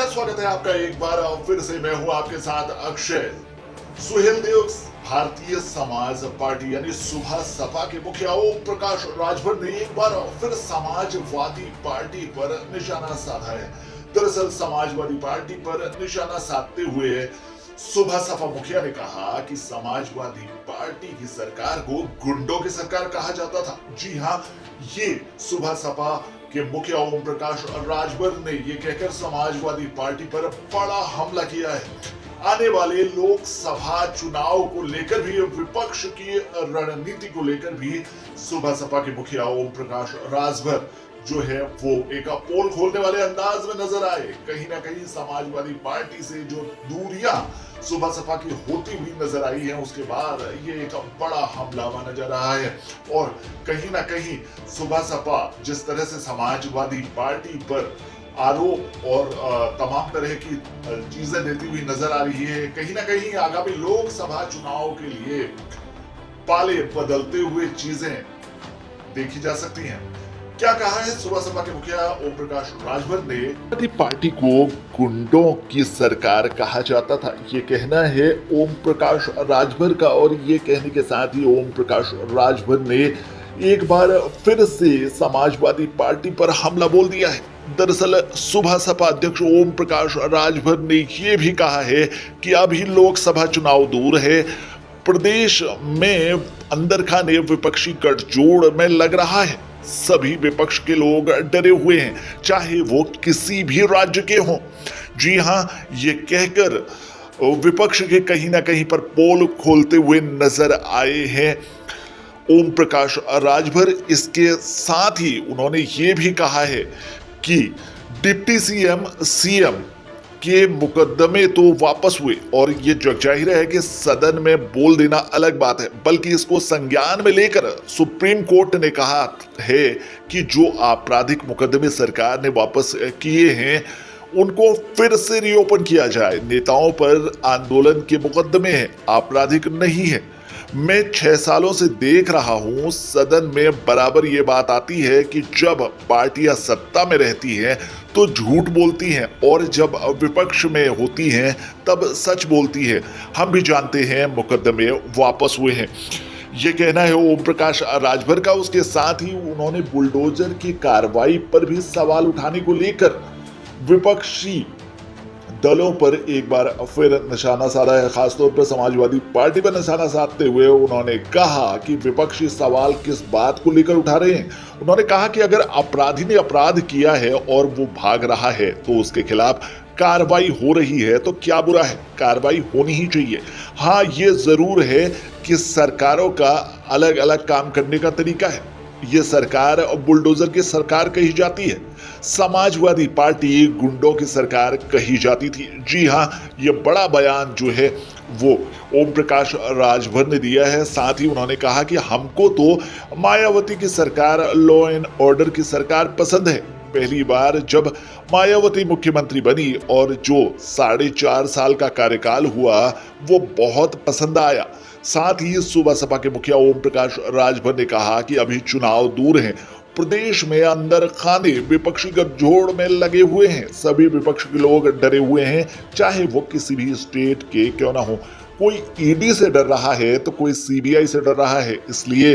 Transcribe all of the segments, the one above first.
नमस्कार, स्वागत है आपका एक बार फिर से। मैं हूं आपके साथ अक्षय। सुहेलदेव भारतीय समाज पार्टी यानी सुबह सपा के मुखिया ओम प्रकाश राजभर ने एक बार फिर समाजवादी पार्टी पर निशाना साधा है। दरअसल समाजवादी पार्टी पर निशाना साधते हुए सुबह सपा मुखिया ने कहा कि समाजवादी पार्टी की सरकार को गुंडों की सरकार कहा जाता था। जी हां, ये सुबह सपा के मुखिया ओम प्रकाश राजभर ने ये कहकर समाजवादी पार्टी पर बड़ा हमला किया है। आने वाले लोकसभा चुनाव को लेकर भी, विपक्ष की रणनीति को लेकर भी सुबह सपा के मुखिया ओम प्रकाश राजभर जो है वो एक पोल खोलने वाले अंदाज में नजर आए। कहीं ना कहीं समाजवादी पार्टी से जो दूरियां सुबह सपा की होती हुई नजर आई है, उसके बाद ये एक बड़ा हमलावा नजर आया है। और कहीं ना कहीं सुबह सपा जिस तरह से समाजवादी पार्टी पर आरोप और तमाम तरह की चीजें देती हुई नजर आ रही है, कहीं ना कहीं आगामी लोकसभा चुनाव के लिए पाले बदलते हुए चीजें देखी जा सकती हैं। क्या कहा है सुबह सपा के मुखिया ओम प्रकाश राजभर ने? पार्टी को गुंडों की सरकार कहा जाता था, ये कहना है ओम प्रकाश राजभर का। और ये कहने के साथ ही ओम प्रकाश राजभर ने एक बार फिर से समाजवादी पार्टी पर हमला बोल दिया है। दरअसल सुबह सपा अध्यक्ष ओम प्रकाश राजभर ने यह भी कहा है कि अभी लोकसभा चुनाव दूर है, प्रदेश में अंदर खाने विपक्षी गठजोड़ में लग रहा है। सभी विपक्ष के लोग डरे हुए हैं, चाहे वो किसी भी राज्य के हों। जी हां, ये कहकर विपक्ष के कहीं ना कहीं पर पोल खोलते हुए नजर आए हैं ओम प्रकाश राजभर। इसके साथ ही उन्होंने ये भी कहा है कि डिप्टी सीएम के मुकदमे तो वापस हुए, और ये जग जाहिर है कि सदन में बोल देना अलग बात है, बल्कि इसको संज्ञान में लेकर सुप्रीम कोर्ट ने कहा है कि जो आपराधिक मुकदमे सरकार ने वापस किए हैं उनको फिर से रीओपन किया जाए। नेताओं पर आंदोलन के मुकदमे हैं, आपराधिक नहीं है। मैं 6 सालों से देख रहा हूं, सदन में बराबर ये बात आती है कि जब पार्टियां सत्ता में रहती हैं तो झूठ बोलती हैं, और जब विपक्ष में होती हैं तब सच बोलती है। हम भी जानते हैं मुकदमे वापस हुए हैं, ये कहना है ओम प्रकाश राजभर का। उसके साथ ही उन्होंने बुलडोजर की कार्रवाई पर भी सवाल उठाने को लेकर विपक्षी दलों पर एक बार फिर निशाना साधा है। खासतौर पर समाजवादी पार्टी पर निशाना साधते हुए उन्होंने कहा कि विपक्षी सवाल किस बात को लेकर उठा रहे हैं। उन्होंने कहा कि अगर अपराधी ने अपराध किया है और वो भाग रहा है तो उसके खिलाफ कार्रवाई हो रही है, तो क्या बुरा है, कार्रवाई होनी ही चाहिए। हाँ, ये जरूर है कि सरकारों का अलग अलग काम करने का तरीका है। ये सरकार बुलडोजर की सरकार कही जाती है, समाजवादी पार्टी गुंडों की सरकार कही जाती थी। जी हां, ये बड़ा बयान जो है वो ओम प्रकाश राजभर ने दिया है। साथ ही उन्होंने कहा कि हमको तो मायावती की सरकार, लॉ एंड ऑर्डर की सरकार पसंद है। पहली बार जब मायावती मुख्यमंत्री बनी और जो 4.5 साल का कार्यकाल हुआ वो बहुत पसंद आया। साथ ही सुबह सपा के मुखिया ओम प्रकाश राजभर ने कहा कि अभी चुनाव दूर हैं, प्रदेश में अंदर खाने विपक्षी गठजोड़ में लगे हुए हैं, सभी विपक्ष के लोग डरे हुए हैं, चाहे वो किसी भी स्टेट के क्यों ना हो। कोई ईडी से डर रहा है तो कोई सीबीआई से डर रहा है, इसलिए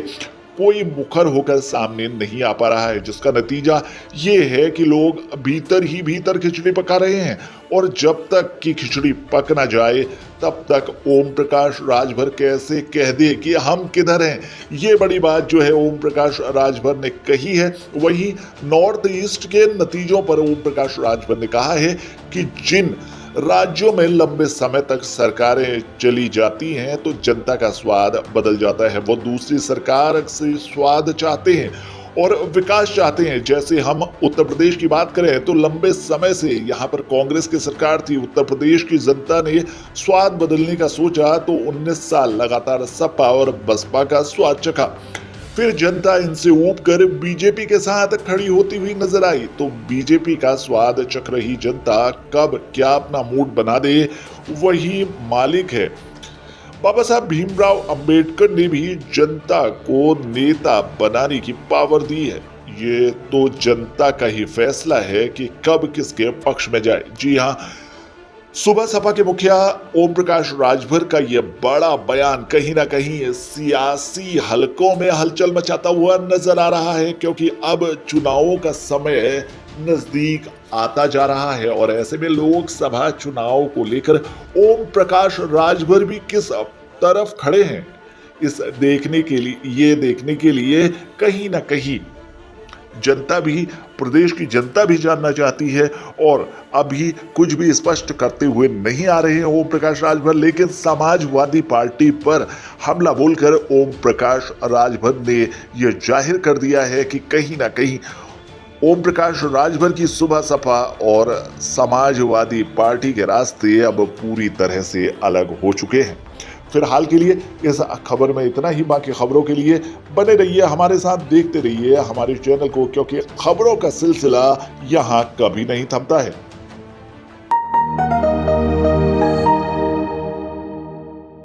कोई मुखर होकर सामने नहीं आ पा रहा है, जिसका नतीजा ये है कि लोग भीतर ही भीतर खिचड़ी पका रहे हैं। और जब तक कि खिचड़ी पक ना जाए तब तक ओम प्रकाश राजभर कैसे कह दे कि हम किधर हैं। ये बड़ी बात जो है ओम प्रकाश राजभर ने कही है। वहीं नॉर्थ ईस्ट के नतीजों पर ओम प्रकाश राजभर ने कहा है कि जिन राज्यों में लंबे समय तक सरकारें चली जाती हैं तो जनता का स्वाद बदल जाता है। वो दूसरी सरकार से स्वाद चाहते हैं और विकास चाहते हैं। जैसे हम उत्तर प्रदेश की बात करें तो लंबे समय से यहाँ पर कांग्रेस की सरकार थी। उत्तर प्रदेश की जनता ने स्वाद बदलने का सोचा तो 19 साल लगातार सपा और बसपा का स्वाद चखा। फिर जनता इनसे ऊब कर बीजेपी के साथ खड़ी होती हुई नजर आई, तो बीजेपी का स्वाद चख रही जनता कब क्या अपना मूड बना दे वही मालिक है। बाबा साहब भीमराव अंबेडकर ने भी जनता को नेता बनाने की पावर दी है। ये तो जनता का ही फैसला है कि कब किसके पक्ष में जाए। जी हाँ, सुबह सपा के मुखिया ओम प्रकाश राजभर का यह बड़ा बयान कहीं ना कहीं सियासी हलकों में हलचल मचाता हुआ नजर आ रहा है, क्योंकि अब चुनावों का समय नजदीक आता जा रहा है और ऐसे में लोकसभा चुनाव को लेकर ओम प्रकाश राजभर भी किस तरफ खड़े हैं, इस देखने के लिए कहीं ना कहीं जनता भी, प्रदेश की जनता भी जानना चाहती है। और अभी कुछ भी स्पष्ट करते हुए नहीं आ रहे हैं ओम प्रकाश राजभर, लेकिन समाजवादी पार्टी पर हमला बोलकर ओम प्रकाश राजभर ने यह जाहिर कर दिया है कि कहीं ना कहीं ओम प्रकाश राजभर की सुबह सपा और समाजवादी पार्टी के रास्ते अब पूरी तरह से अलग हो चुके हैं। फिलहाल के लिए इस खबर में इतना ही। बाकी खबरों के लिए बने रहिए हमारे साथ, देखते रहिए हमारे चैनल को, क्योंकि खबरों का सिलसिला यहाँ कभी नहीं थमता है।